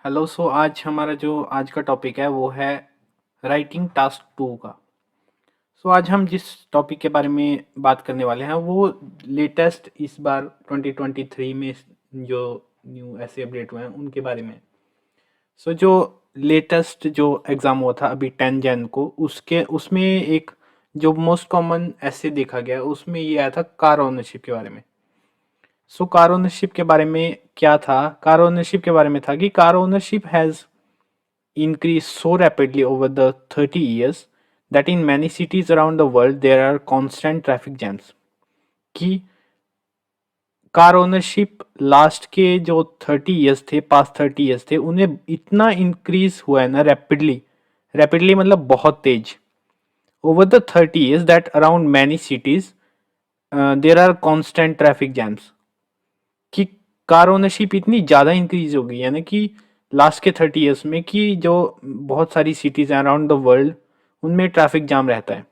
Hello. आज हमारा जो आज का टॉपिक है वो है राइटिंग टास्क 2 का। आज हम जिस टॉपिक के बारे में बात करने वाले हैं वो लेटेस्ट इस बार 2023 में जो न्यू ऐसे अपडेट हुए हैं उनके बारे में। जो लेटेस्ट जो एग्ज़ाम हुआ था अभी 10 जैन को, उसके उसमें एक जो मोस्ट कॉमन ऐसे देखा गया उसमें ये आया था कार ओनरशिप के बारे में। कार ओनरशिप के बारे में क्या था? कार ओनरशिप के बारे में था कि car ownership has increased so rapidly over the 30 years that in many cities around the world there are constant traffic jams। कि कार ओनरशिप लास्ट के जो 30 इयर्स थे, पास्ट 30 इयर्स थे, उन्हें इतना इंक्रीज हुआ है ना रैपिडली। रैपिडली मतलब बहुत तेज। Over the 30 years that around many cities there are constant traffic jams. कि कार ओनरशिप इतनी ज़्यादा इंक्रीज हो गई है ना कि लास्ट के 30 इयर्स में कि जो बहुत सारी सिटीज़ हैं अराउंड द वर्ल्ड उनमें ट्रैफिक जाम रहता है।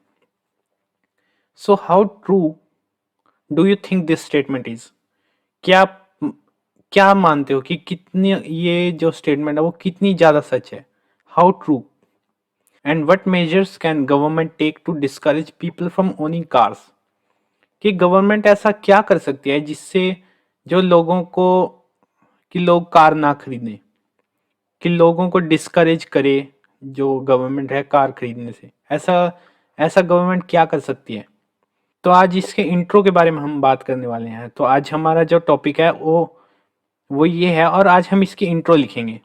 How true do you think this statement is? क्या आप क्या मानते हो कि कितनी ये जो स्टेटमेंट है वो कितनी ज़्यादा सच है? How true? And what measures can government take to discourage people from owning cars? कि गवर्नमेंट ऐसा क्या कर सकती है जिससे जो लोगों को कि लोग कार ना खरीदें, कि लोगों को डिस्करेज करे जो गवर्नमेंट है कार खरीदने से? ऐसा ऐसा गवर्नमेंट क्या कर सकती है? तो आज इसके इंट्रो के बारे में हम बात करने वाले हैं। तो आज हमारा जो टॉपिक है वो ये है और आज हम इसकी इंट्रो लिखेंगे।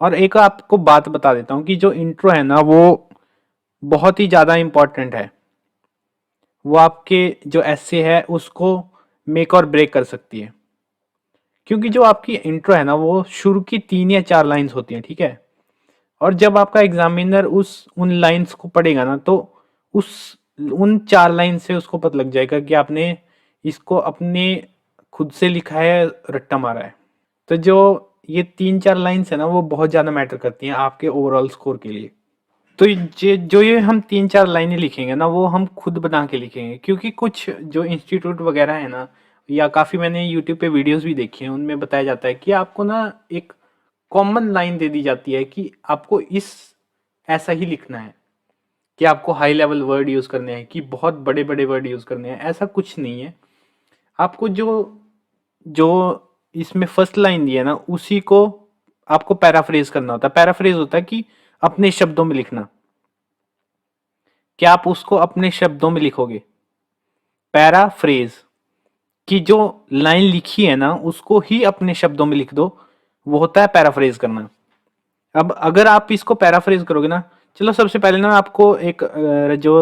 और एक आपको बात बता देता हूँ कि जो इंट्रो है ना वो बहुत ही ज़्यादा इम्पोर्टेंट है। वो आपके जो ऐसे है उसको मेक और ब्रेक कर सकती है। क्योंकि जो आपकी इंट्रो है ना वो शुरू की 3 या 4 लाइंस होती हैं, ठीक है। और जब आपका एग्जामिनर उस उन लाइंस को पढ़ेगा ना तो उस उन 4 लाइन से उसको पता लग जाएगा कि आपने इसको अपने खुद से लिखा है, रट्टा मारा है। तो जो ये 3 4 लाइंस है ना वो बहुत ज़्यादा मैटर करती हैं आपके ओवरऑल स्कोर के लिए। तो ये हम 3 4 लाइनें लिखेंगे ना वो हम खुद बना के लिखेंगे, क्योंकि कुछ जो इंस्टीट्यूट वगैरह है ना, या काफ़ी मैंने यूट्यूब पे वीडियोस भी देखी हैं उनमें बताया जाता है कि आपको ना एक कॉमन लाइन दे दी जाती है कि आपको इस ऐसा ही लिखना है, कि आपको हाई लेवल वर्ड यूज़ करने हैं, कि बहुत बड़े बड़े वर्ड यूज़ करने हैं। ऐसा कुछ नहीं है। आपको जो जो इसमें फर्स्ट लाइन दी है ना उसी को आपको पैराफ्रेज करना होता है। पैराफ्रेज होता है कि अपने शब्दों में लिखना। क्या आप उसको अपने शब्दों में लिखोगे? पैराफ्रेज की जो लाइन लिखी है ना उसको ही अपने शब्दों में लिख दो, वो होता है पैराफ्रेज करना। अब अगर आप इसको पैराफ्रेज करोगे ना, चलो सबसे पहले ना आपको एक जो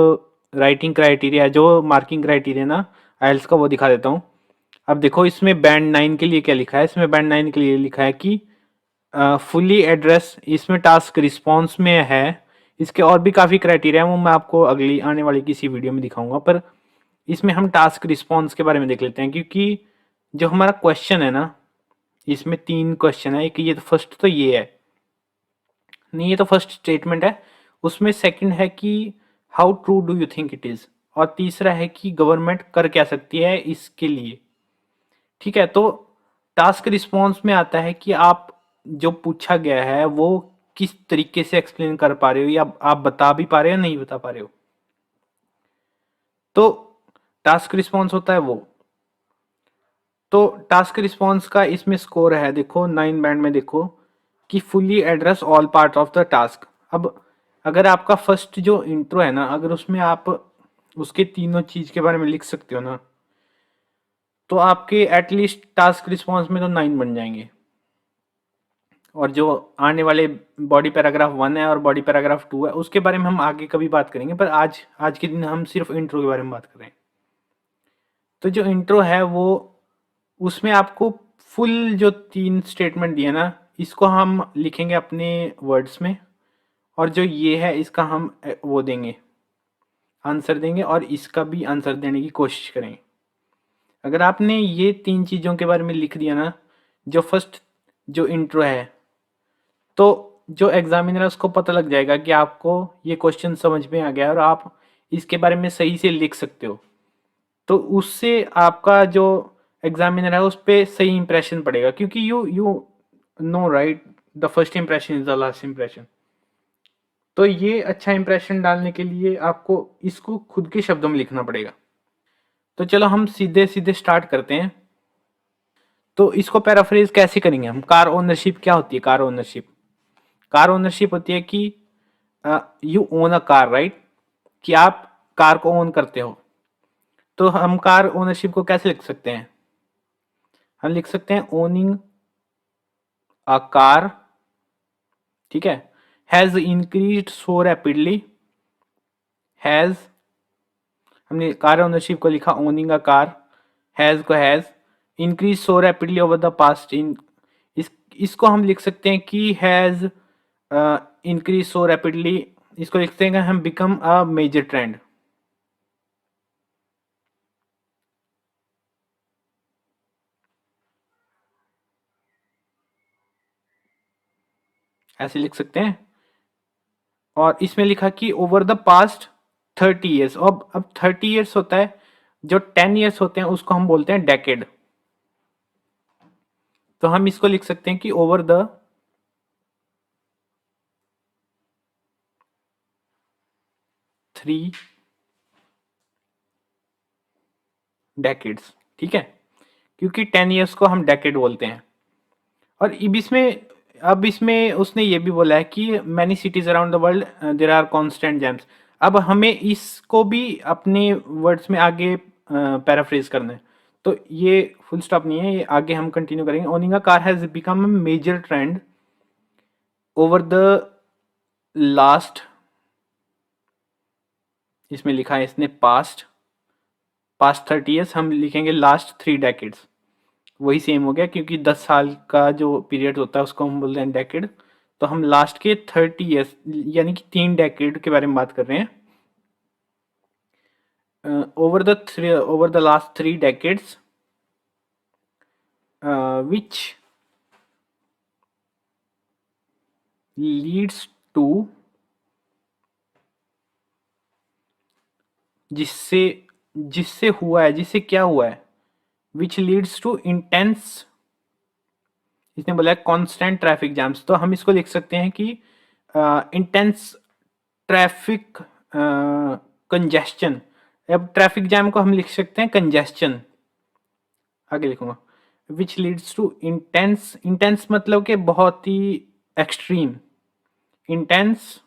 राइटिंग क्राइटेरिया, जो मार्किंग क्राइटेरिया ना आइल्स का, वो दिखा देता हूँ। अब देखो इसमें बैंड 9 के लिए क्या लिखा है। इसमें बैंड 9 के लिए लिखा है कि फुली एड्रेस, इसमें टास्क रिस्पॉन्स में है। इसके और भी काफ़ी क्राइटेरिया है, वो मैं आपको अगली आने वाली किसी वीडियो में दिखाऊंगा। पर इसमें हम टास्क रिस्पॉन्स के बारे में देख लेते हैं, क्योंकि जो हमारा क्वेश्चन है ना इसमें 3 क्वेश्चन है। एक ये तो फर्स्ट तो ये है, नहीं ये तो फर्स्ट स्टेटमेंट है। उसमें सेकंड है कि how true do you think it is, और तीसरा है कि गवर्नमेंट कर क्या सकती है इसके लिए। ठीक है। तो टास्क रिस्पॉन्स में आता है कि आप जो पूछा गया है वो किस तरीके से एक्सप्लेन कर पा रहे हो, या आप बता भी पा रहे हो, नहीं बता पा रहे हो। तो टास्क रिस्पॉन्स होता है वो। तो टास्क रिस्पॉन्स का इसमें स्कोर है, देखो 9 बैंड में देखो कि fully address all part of the task. अब अगर आपका फर्स्ट जो इंट्रो है ना, अगर उसमें आप उसके तीनों चीज के बारे में लिख सकते हो ना, तो आपके एटलीस्ट टास्क रिस्पॉन्स में तो 9 बन जाएंगे। और जो आने वाले बॉडी पैराग्राफ 1 है और बॉडी पैराग्राफ 2 है उसके बारे में हम आगे कभी बात करेंगे, पर आज आज के दिन हम सिर्फ इंट्रो के बारे में बात कर रहे हैं। तो जो इंट्रो है वो, उसमें आपको फुल जो 3 स्टेटमेंट दिए ना इसको हम लिखेंगे अपने वर्ड्स में। और जो ये है इसका हम वो देंगे, आंसर देंगे, और इसका भी आंसर देने की कोशिश करेंगे। अगर आपने ये 3 चीज़ों के बारे में लिख दिया ना, जो फर्स्ट जो इंट्रो है, तो जो एग्जामिनर है उसको पता लग जाएगा कि आपको ये क्वेश्चन समझ में आ गया और आप इसके बारे में सही से लिख सकते हो। तो उससे आपका जो एग्जामिनर है उस पर सही इंप्रेशन पड़ेगा, क्योंकि you you know right, the first impression is the last impression. तो ये अच्छा इंप्रेशन डालने के लिए आपको इसको खुद के शब्दों में लिखना पड़ेगा। तो चलो हम सीधे सीधे स्टार्ट करते हैं। तो इसको पैराफ्रेज कैसे करेंगे हम? कार ओनरशिप क्या होती है? कार ओनरशिप, कार ओनरशिप होती है कि you own a car, right, कि आप कार को ओन करते हो। तो हम कार ओनरशिप को कैसे लिख सकते हैं? हम लिख सकते हैं ओनिंग अ कार, ठीक है, has increased so rapidly, has, हमने कार ओनरशिप को लिखा ओनिंग अ कार, हैज को has increase so rapidly over the past, इन इसको हम लिख सकते हैं कि हैज इंक्रीज सो रैपिडली, इसको लिखते हैं हम बिकम अ मेजर ट्रेंड। ऐसे लिख सकते हैं। और इसमें लिखा कि ओवर द पास्ट 30 ईयर्स। अब 30 ईयर्स होता है, जो 10 ईयर्स होते हैं उसको हम बोलते हैं डेकेड। तो हम इसको लिख सकते हैं कि ओवर द 3 डेकेड्स, ठीक है, क्योंकि 10 ईयर्स को हम डेकेड बोलते हैं। और अब इसमें उसने ये भी बोला है कि many cities around the world there are constant jams. अब हमें इसको भी अपने वर्ड्स में आगे पैराफ्रेज करना है। तो ये फुल स्टॉप नहीं है, ये आगे हम कंटिन्यू करेंगे। Owning a car has become a major trend over the last, इसमें लिखा है इसने पास्ट, पास्ट 30 ईयर्स, हम लिखेंगे लास्ट 3 डेकेड्स। वही सेम हो गया, क्योंकि 10 साल का जो पीरियड होता है उसको हम बोलते हैं डेकेड। तो हम लास्ट के 30 ईयर्स यानी कि 3 डेकेड के बारे में बात कर रहे हैं। Over the last 3 decades which leads to, जिससे जिससे हुआ है, जिससे क्या हुआ है, विच लीड्स टू इंटेंस, इसने बोला है कांस्टेंट ट्रैफिक जैम्स। तो हम इसको लिख सकते हैं कि इंटेंस ट्रैफिक कंजेस्शन। अब ट्रैफिक जैम को हम लिख सकते हैं कंजेस्शन, आगे लिखूंगा, which leads to intense, intense मतलब कि बहुत ही एक्सट्रीम, इंटेंस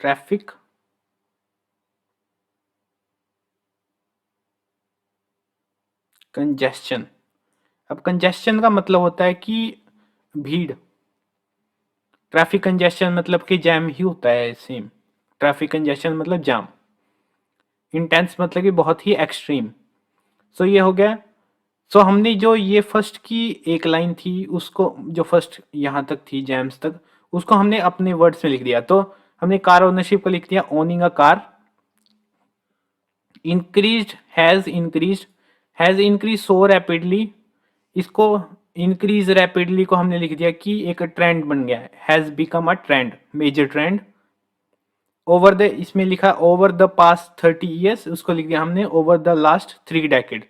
ट्रैफिक कंजेस्शन। अब कंजेस्शन का मतलब होता है कि भीड़, ट्रैफिक कंजेस्शन मतलब कि जैम ही होता है सेम, ट्रैफिक कंजेस्शन मतलब जाम, इंटेंस मतलब कि बहुत ही एक्सट्रीम। सो ये हो गया। सो हमने जो ये फर्स्ट की एक लाइन थी उसको, जो फर्स्ट यहाँ तक थी जैम्स तक, उसको हमने अपने वर्ड्स में लिख दिया। तो हमने कार ओनरशिप को लिख दिया owning a car, increase, has increase so rapidly, इसको इंक्रीज रैपिडली को हमने लिख दिया कि एक ट्रेंड बन गया है, has become a trend, major trend. Over the, इसमें लिखा ओवर द पास्ट 30 ईयर्स, उसको लिख दिया हमने ओवर द लास्ट 3 डेकेड।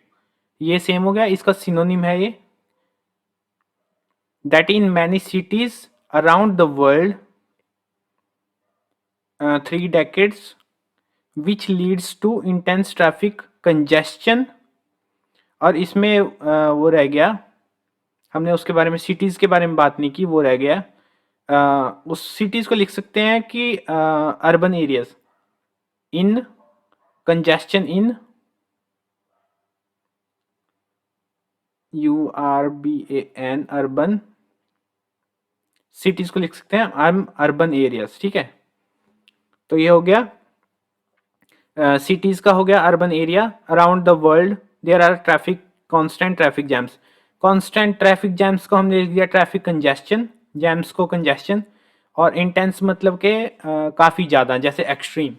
ये सेम हो गया, इसका सिनोनिम है ये, that in many cities around the world 3 decades which leads to intense traffic congestion। और इसमें वो रह गया, हमने उसके बारे में सिटीज के बारे में बात नहीं की, वो रह गया। उस सिटीज को लिख सकते हैं कि अर्बन एरियाज, इन कंजेस्शन इन, URBAN अर्बन, सिटीज को लिख सकते हैं अर्बन एरियाज, ठीक है। तो ये हो गया सिटीज का, हो गया urban area. Around the world there are traffic, constant traffic jams, constant traffic jams को हमने लिख दिया ट्रैफिक कंजेस्शन, जैम्स को कंजेस्शन। और इंटेंस मतलब के काफ़ी ज़्यादा, जैसे extreme.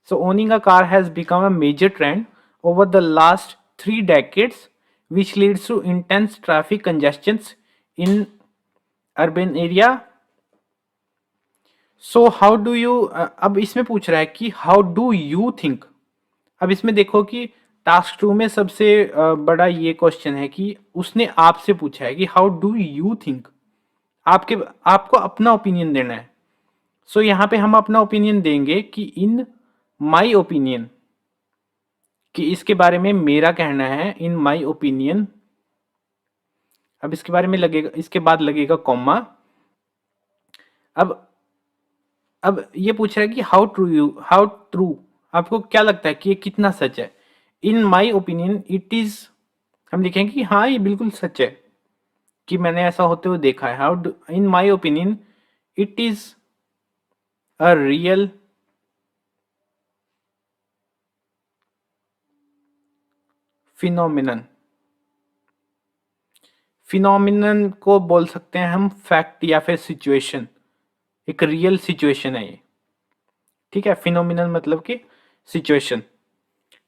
So owning a car has become a major trend over the last 3 decades which leads to intense traffic congestions in urban area। So how do you, अब इसमें पूछ रहा है कि हाउ डू यू थिंक। अब इसमें देखो कि टास्क 2 में सबसे बड़ा ये क्वेश्चन है कि उसने आपसे पूछा है कि हाउ डू यू थिंक, आपके आपको अपना ओपिनियन देना है। सो यहाँ पे हम अपना ओपिनियन देंगे कि इन माई ओपिनियन, कि इसके बारे में मेरा कहना है, इन माई ओपिनियन। अब इसके बारे में लगेगा, इसके बाद लगेगा कॉमा। अब अब ये पूछ रहा है कि हाउ ट्रू, आपको क्या लगता है कि ये कितना सच है। इन माई ओपिनियन इट इज, हम लिखेंगे कि हाँ ये बिल्कुल सच है, कि मैंने ऐसा होते हुए देखा है। How in my opinion it is a real phenomenon. Phenomenon को बोल सकते हैं हम फैक्ट या फिर सिचुएशन, एक रियल सिचुएशन है ये, ठीक है। फिनोमिनन मतलब कि situation,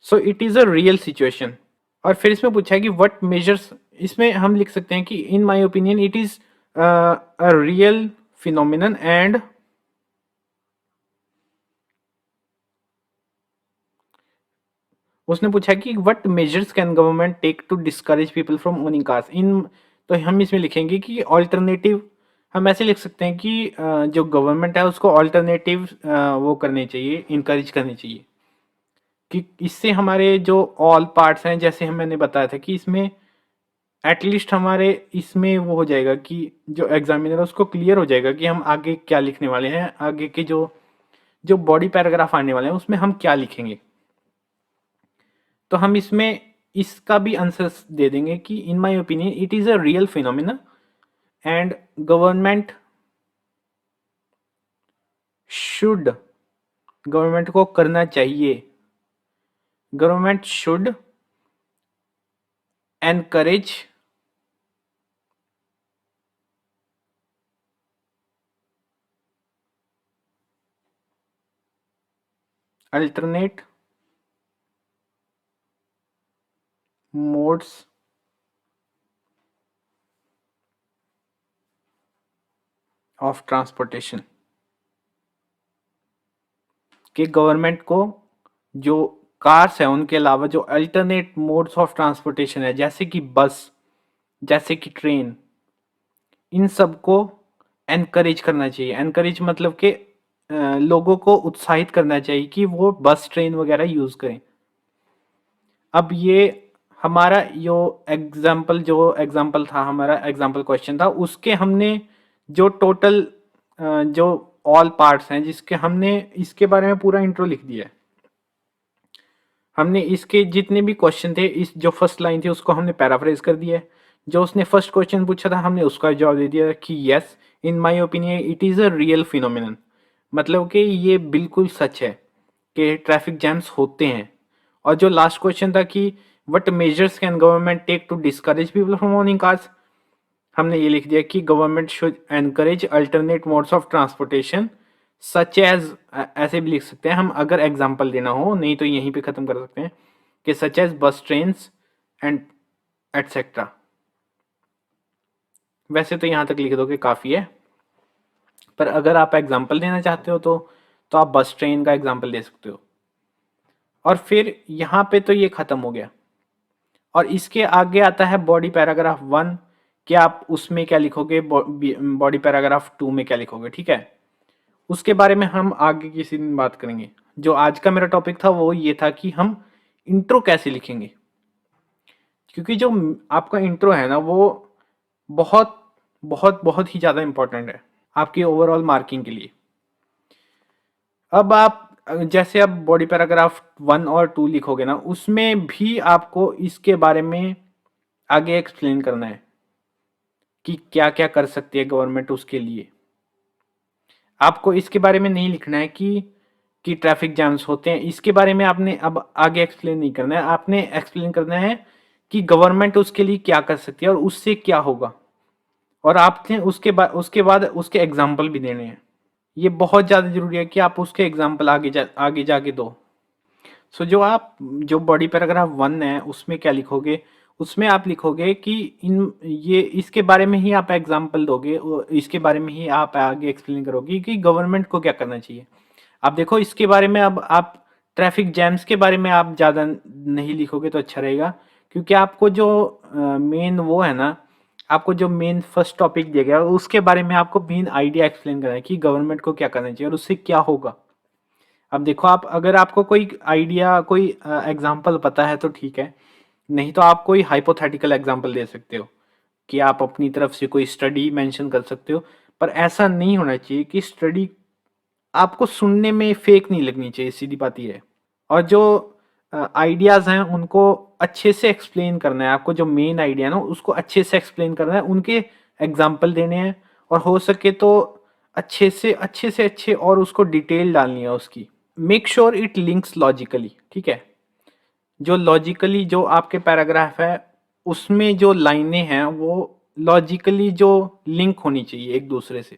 so it is a real situation. और फिर इसमें पूछा है कि व्हाट मेजर्स, इसमें हम लिख सकते हैं कि in my opinion it is a real phenomenon and उसने पूछा कि what measures can government take to discourage people from owning cars in, तो हम इसमें लिखेंगे कि ऑल्टरनेटिव, हम ऐसे लिख सकते हैं कि जो गवर्नमेंट है उसको ऑल्टरनेटिव वो करने चाहिए, इनकरेज करनी चाहिए, कि इससे हमारे जो ऑल पार्ट्स हैं, जैसे हम मैंने बताया था कि इसमें एटलीस्ट हमारे इसमें वो हो जाएगा कि जो एग्जामिनर है उसको क्लियर हो जाएगा कि हम आगे क्या लिखने वाले हैं, आगे के जो जो बॉडी पैराग्राफ आने वाले हैं उसमें हम क्या लिखेंगे। तो हम इसमें इसका भी आंसर दे देंगे कि in my opinion it is a real phenomena and government should, government को करना चाहिए, government should encourage alternate modes of transportation, कि गवर्नमेंट को जो कार्स है उनके अलावा जो अल्टरनेट मोड्स ऑफ ट्रांसपोर्टेशन है, जैसे कि बस, जैसे कि ट्रेन, इन सब को एनकरेज करना चाहिए। एनकरेज मतलब कि लोगों को उत्साहित करना चाहिए कि वो बस ट्रेन वगैरह यूज करें। अब ये हमारा जो एग्जाम्पल था, हमारा एग्जाम्पल क्वेश्चन था, उसके हमने जो टोटल जो ऑल पार्ट्स हैं जिसके हमने इसके बारे में पूरा इंट्रो लिख दिया है। हमने इसके जितने भी क्वेश्चन थे, इस जो फर्स्ट लाइन थी उसको हमने पैराफ्रेज कर दिया है। जो उसने फर्स्ट क्वेश्चन पूछा था हमने उसका जवाब दे दिया कि yes, in my opinion it is a real phenomenon, मतलब कि ये बिल्कुल सच है कि ट्रैफिक जैम्स होते हैं। और जो लास्ट क्वेश्चन था कि what measures can government take to discourage people from owning cars, हमने ये लिख दिया कि government should encourage alternate modes of transportation such as, ऐसे भी लिख सकते हैं हम अगर एग्जाम्पल देना हो, नहीं तो यहीं पे खत्म कर सकते हैं कि such as bus train and etcetera. वैसे तो यहाँ तक लिख दोगे काफ़ी है, पर अगर आप एग्जाम्पल देना चाहते हो तो आप बस ट्रेन का एग्जाम्पल दे सकते हो। और फिर यहाँ पे तो ये खत्म हो गया। और इसके आगे आता है बॉडी पैराग्राफ 1, कि आप उसमें क्या लिखोगे, बॉडी पैराग्राफ 2 में क्या लिखोगे, ठीक है। उसके बारे में हम आगे किसी दिन बात करेंगे। जो आज का मेरा टॉपिक था वो ये था कि हम इंट्रो कैसे लिखेंगे, क्योंकि जो आपका इंट्रो है ना वो बहुत बहुत बहुत ही ज़्यादा इंपॉर्टेंट है आपकी ओवरऑल मार्किंग के लिए। अब आप जैसे अब बॉडी पैराग्राफ 1 और 2 लिखोगे ना, उसमें भी आपको इसके बारे में आगे एक्सप्लेन करना है कि क्या क्या कर सकती है गवर्नमेंट उसके लिए। आपको इसके बारे में नहीं लिखना है कि ट्रैफिक जैम्स होते हैं, इसके बारे में आपने अब आगे एक्सप्लेन नहीं करना है। आपने एक्सप्लेन करना है कि गवर्नमेंट उसके लिए क्या कर सकती है और उससे क्या होगा, और आपने उसके बाद उसके एग्जाम्पल भी देने हैं। ये बहुत ज़्यादा जरूरी है कि आप उसके एग्जाम्पल आगे जाके दो। सो जो बॉडी पैराग्राफ 1 है उसमें क्या लिखोगे, उसमें आप लिखोगे कि ये इसके बारे में ही आप एग्जाम्पल दोगे, और इसके बारे में ही आप आगे एक्सप्लेन करोगे कि गवर्नमेंट को क्या करना चाहिए। अब देखो इसके बारे में अब आप ट्रैफिक जैम्स के बारे में आप ज़्यादा नहीं लिखोगे तो अच्छा रहेगा, क्योंकि आपको जो मेन वो है ना, आपको जो मेन फर्स्ट टॉपिक दिया गया है उसके बारे में आपको मेन आइडिया एक्सप्लेन करना है कि गवर्नमेंट को क्या करना चाहिए और उससे क्या होगा। अब देखो, आप अगर आपको कोई आइडिया, कोई एग्जांपल पता है तो ठीक है, नहीं तो आप कोई हाइपोथेटिकल एग्जांपल दे सकते हो कि आप अपनी तरफ से कोई स्टडी मेंशन कर सकते हो। पर ऐसा नहीं होना चाहिए कि स्टडी आपको सुनने में फेक नहीं लगनी चाहिए, सीधी बात ये है। और जो आइडियाज़ हैं उनको अच्छे से एक्सप्लेन करना है, आपको जो मेन आइडिया है ना उसको अच्छे से एक्सप्लेन करना है, उनके एग्जाम्पल देने हैं, और हो सके तो अच्छे से अच्छे और उसको डिटेल डालनी है उसकी। Make sure it links logically, ठीक है। जो लॉजिकली जो आपके पैराग्राफ है उसमें जो लाइनें हैं वो लॉजिकली जो लिंक होनी चाहिए एक दूसरे से।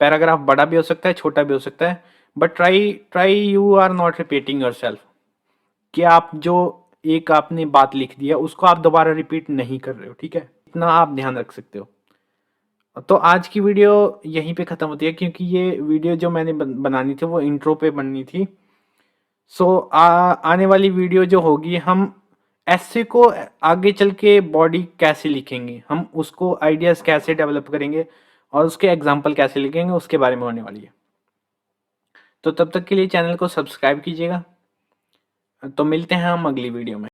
पैराग्राफ बड़ा भी हो सकता है, छोटा भी हो सकता है, but try try you are not repeating yourself, कि आप जो एक आपने बात लिख दिया उसको आप दोबारा रिपीट नहीं कर रहे हो, ठीक है। इतना आप ध्यान रख सकते हो। तो आज की वीडियो यहीं पे ख़त्म होती है, क्योंकि ये वीडियो जो मैंने बनानी थी वो इंट्रो पे बननी थी। सो आने वाली वीडियो जो होगी, हम ऐसे को आगे चल के बॉडी कैसे लिखेंगे, हम उसको आइडियाज़ कैसे डेवलप करेंगे और उसके एग्जाम्पल कैसे लिखेंगे, उसके बारे में होने वाली है। तो तब तक के लिए चैनल को सब्सक्राइब कीजिएगा। तो मिलते हैं हम अगली वीडियो में।